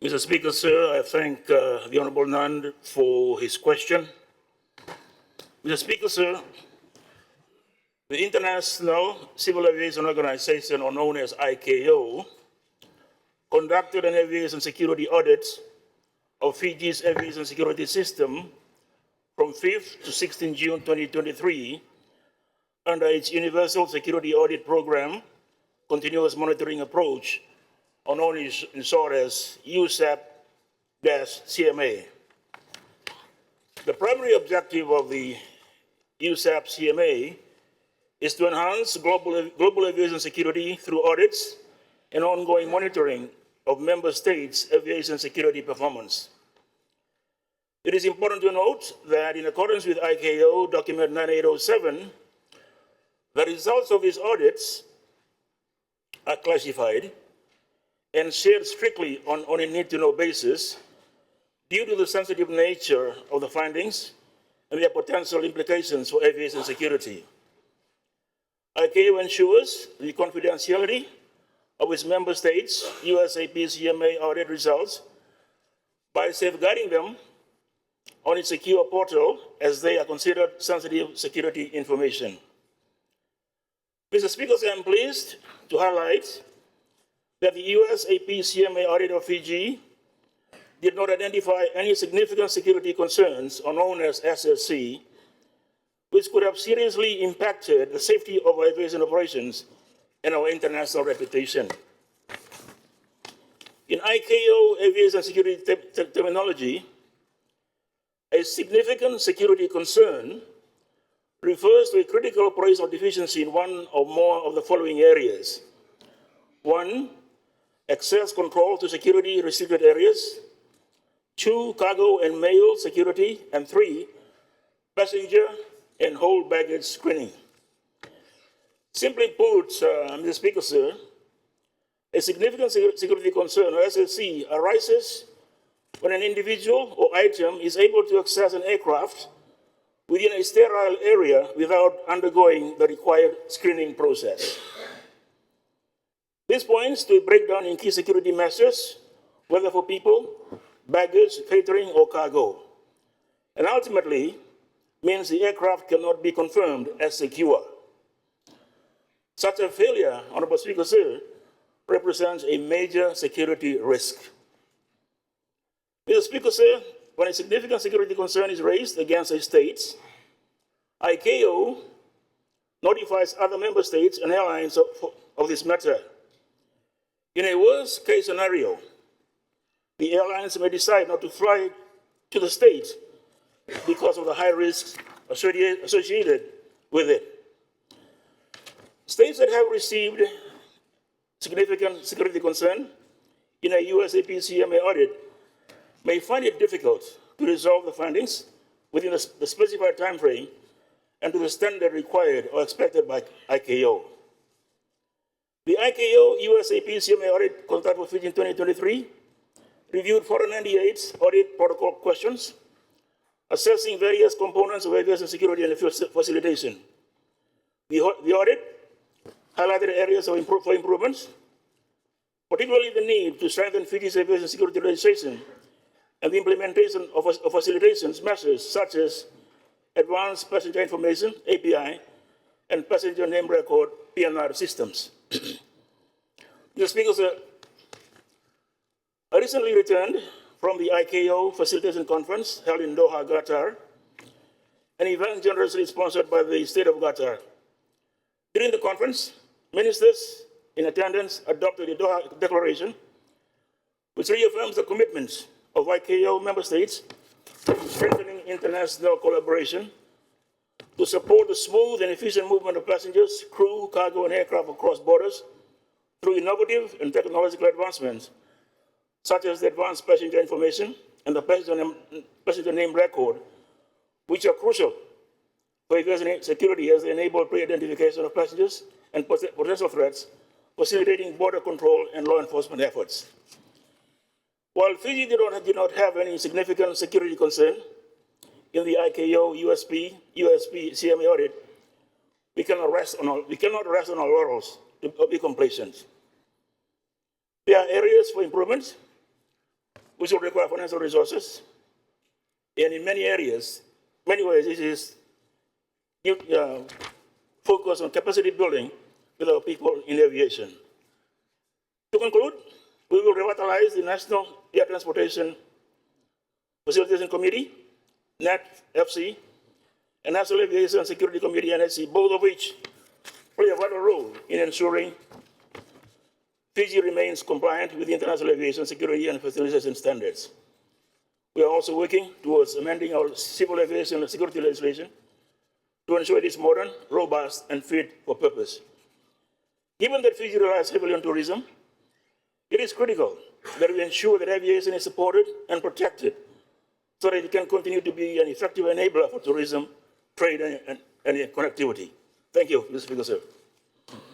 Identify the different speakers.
Speaker 1: Mr. Speaker, sir, I thank the Honourable Nand for his question. Mr. Speaker, sir, the International Civil Aviation Organization, or known as ICAO, conducted an aviation security audit of Fiji's aviation security system from 5th to 16 June 2023 under its Universal Security Audit Program Continuous Monitoring Approach, or known in short as USAP-CMA. The primary objective of the USAP-CMA is to enhance global aviation security through audits and ongoing monitoring of member states' aviation security performance. It is important to note that in accordance with ICAO document 9807, the results of these audits are classified and shared strictly on a need-to-know basis due to the sensitive nature of the findings and their potential implications for aviation security. ICAO ensures the confidentiality of its member states' USAP-CMA audit results by safeguarding them on its secure portal as they are considered sensitive security information. Mr. Speaker, I am pleased to highlight that the USAP-CMA audit of Fiji did not identify any significant security concerns, or known as SSC, which could have seriously impacted the safety of our aviation operations and our international reputation. In ICAO aviation security terminology, a significant security concern refers to a critical operational deficiency in one or more of the following areas. 1, access control to security restricted areas. 2, cargo and mail security. And 3, passenger and hold baggage screening. Simply put, Mr. Speaker, sir, a significant security concern, or SSC, arises when an individual or item is able to access an aircraft within a sterile area without undergoing the required screening process. This points to a breakdown in key security measures, whether for people, baggage, catering, or cargo, and ultimately means the aircraft cannot be confirmed as secure. Such a failure, Honourable Speaker, sir, represents a major security risk. Mr. Speaker, sir, when a significant security concern is raised against a state, ICAO notifies other member states and airlines of this matter. In a worst-case scenario, the airlines may decide not to fly to the state because of the high risks associated with it. States that have received significant security concern in a USAP-CMA audit may find it difficult to resolve the findings within the specified time frame and to the standard required or expected by ICAO. The ICAO USAP-CMA audit conducted for Fiji in 2023 reviewed 498 audit protocol questions, assessing various components of aviation security and facilitation. The audit highlighted areas for improvements, particularly the need to strengthen Fiji's aviation security legislation and the implementation of facilitation measures such as Advanced Passenger Information, API, and Passenger Name Record, PNR systems. Mr. Speaker, sir, I recently returned from the ICAO Facilitation Conference held in Doha, Qatar, an event generously sponsored by the State of Qatar. During the conference, ministers in attendance adopted the Doha Declaration, which reaffirms the commitments of ICAO member states to strengthening international collaboration to support the smooth and efficient movement of passengers, crew, cargo, and aircraft across borders through innovative and technological advancements, such as the Advanced Passenger Information and the Passenger Name Record, which are crucial for aviation security as they enable pre-identification of passengers and potential threats, facilitating border control and law enforcement efforts. While Fiji did not have any significant security concern in the ICAO USP-CMA audit, we cannot rest on our laurels to be complacent. There are areas for improvement, which will require financial resources. And in many areas, many ways, this is focus on capacity building with our people in aviation. To conclude, we will revitalize the National Air Transportation Facilitation Committee, NATFC, and National Aviation Security Committee, NSC, both of which play a vital role in ensuring Fiji remains compliant with international aviation security and facilitation standards. We are also working towards amending our civil aviation and security legislation to ensure it is modern, robust, and fit for purpose. Given that Fiji relies heavily on tourism, it is critical that we ensure that aviation is supported and protected so that it can continue to be an effective enabler for tourism, trade, and connectivity. Thank you, Mr. Speaker, sir.